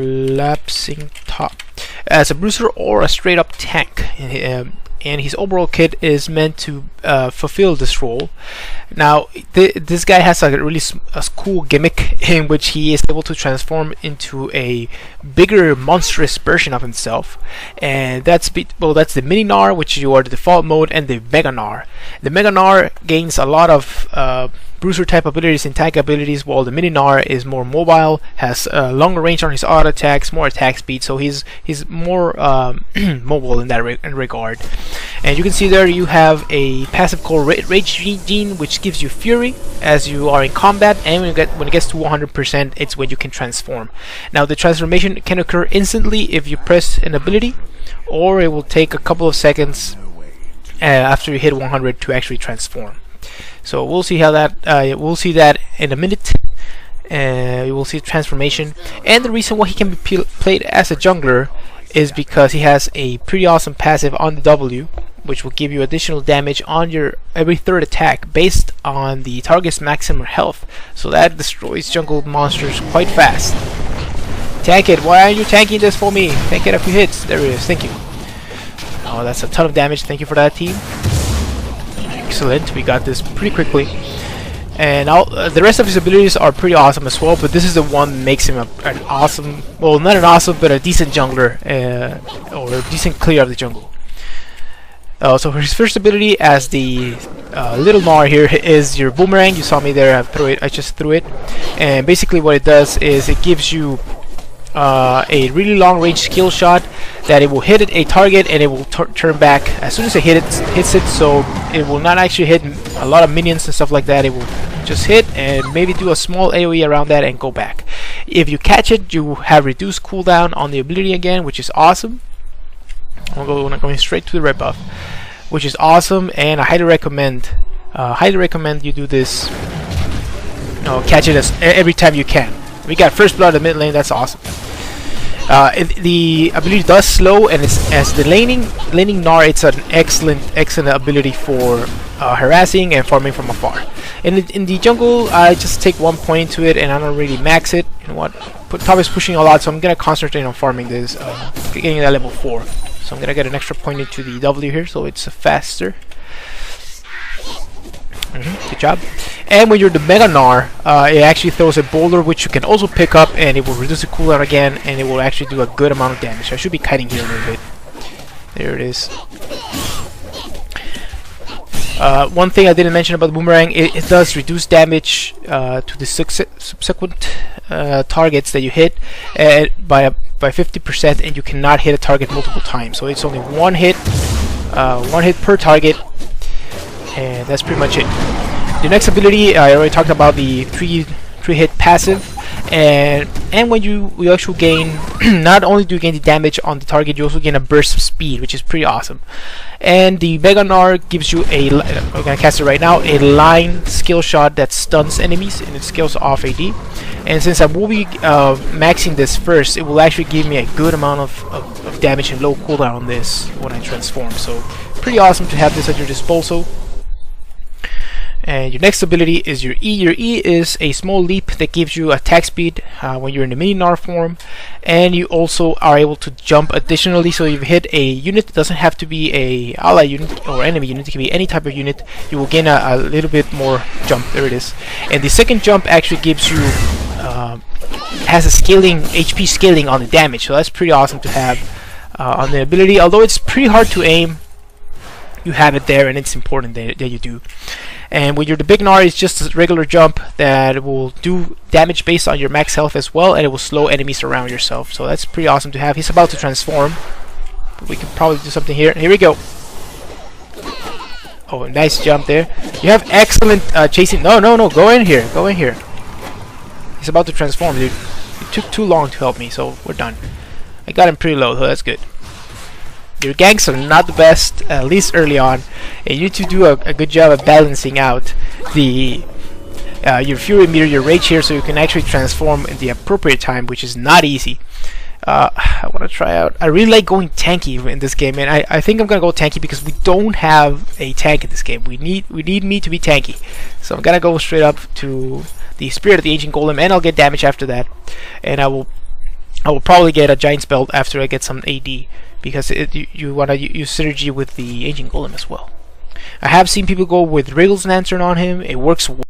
collapsing top as a bruiser or a straight up tank. And his overall kit is meant to fulfill this role. Now this guy has a really cool gimmick in which he is able to transform into a bigger monstrous version of himself, and that's the mini Gnar, which you are the default mode, and the mega Gnar. The mega Gnar gains a lot of bruiser type abilities and tank abilities, while the mini Gnar is more mobile, has longer range on his auto attacks, more attack speed, so he's more mobile in that regard. And you can see there you have a passive called Rage Gene, which gives you Fury as you are in combat, and when it gets to 100%, it's when you can transform. Now the transformation can occur instantly if you press an ability, or it will take a couple of seconds after you hit 100 to actually transform. So we'll see how that we'll see that in a minute. You will see transformation, and the reason why he can be played as a jungler is because he has a pretty awesome passive on the W, which will give you additional damage on your every third attack based on the target's maximum health. So that destroys jungle monsters quite fast. Tank it! Why aren't you tanking this for me? Tank it a few hits. There it is. Thank you. Oh, that's a ton of damage. Thank you for that, team. Excellent. We got this pretty quickly. And the rest of his abilities are pretty awesome as well, but this is the one that makes him an awesome, well, not an awesome, but a decent jungler, or a decent clear of the jungle. So for his first ability as the little Gnar here is your boomerang. You saw me there, I just threw it. And basically what it does is it gives you a really long range skill shot that it will hit a target and it will turn back as soon as it hits it, so it will not actually hit a lot of minions and stuff like that. It will just hit and maybe do a small AoE around that and go back. If you catch it, you have reduced cooldown on the ability again, which is awesome. I'm going straight to the red buff, which is awesome, and I highly recommend you do this. Catch it every time you can. We got first blood in the mid lane. That's awesome. The ability does slow, and it's as the laning Gnar, it's an excellent ability for harassing and farming from afar. In the jungle, I just take 1 point to it, and I don't really max it. You know what? Top is pushing a lot, so I'm gonna concentrate on farming this, getting that level 4. So I'm gonna get an extra point into the W here, so it's faster. Good job. And when you're the Mega Gnar, it actually throws a boulder which you can also pick up, and it will reduce the cooldown again, and it will actually do a good amount of damage. I should be kiting here a little bit. There it is. One thing I didn't mention about the boomerang, it does reduce damage to the subsequent targets that you hit by 50%, and you cannot hit a target multiple times. So it's only one hit per target, and that's pretty much it. The next ability, I already talked about the three hit passive, and when you actually gain, not only do you gain the damage on the target, you also gain a burst of speed, which is pretty awesome. And the Mega Gnar gives you I'm gonna cast it right now, a line skill shot that stuns enemies, and it scales off AD. And since I will be maxing this first, it will actually give me a good amount of damage and low cooldown on this when I transform. So pretty awesome to have this at your disposal. And your next ability is your E. Your E is a small leap that gives you attack speed when you're in the mini Gnar form, and you also are able to jump additionally. So if you hit a unit, it doesn't have to be a ally unit or enemy unit, it can be any type of unit, you will gain a little bit more jump. There it is. And the second jump actually gives you has a scaling HP scaling on the damage, so that's pretty awesome to have on the ability. Although it's pretty hard to aim, you have it there, and it's important that you do. And when you're the big Gnar, it's just a regular jump that will do damage based on your max health as well, and it will slow enemies around yourself. So that's pretty awesome to have. He's about to transform, but we can probably do something here. Here we go. Oh, nice jump there. You have excellent chasing. No, go in here. Go in here. He's about to transform, dude. It took too long to help me, so we're done. I got him pretty low, so that's good. Your ganks are not the best, at least early on, and you need to do a good job of balancing out the your Fury meter, your Rage here, so you can actually transform in the appropriate time, which is not easy. I want to try out. I really like going tanky in this game, and I think I'm gonna go tanky because we don't have a tank in this game. We need me to be tanky, so I'm gonna go straight up to the Spirit of the Ancient Golem, and I'll get damage after that, and I will I will probably get a Giant's Belt after I get some AD, because you want to use synergy with the Ancient Golem as well. I have seen people go with Wriggle's Lantern on him. It works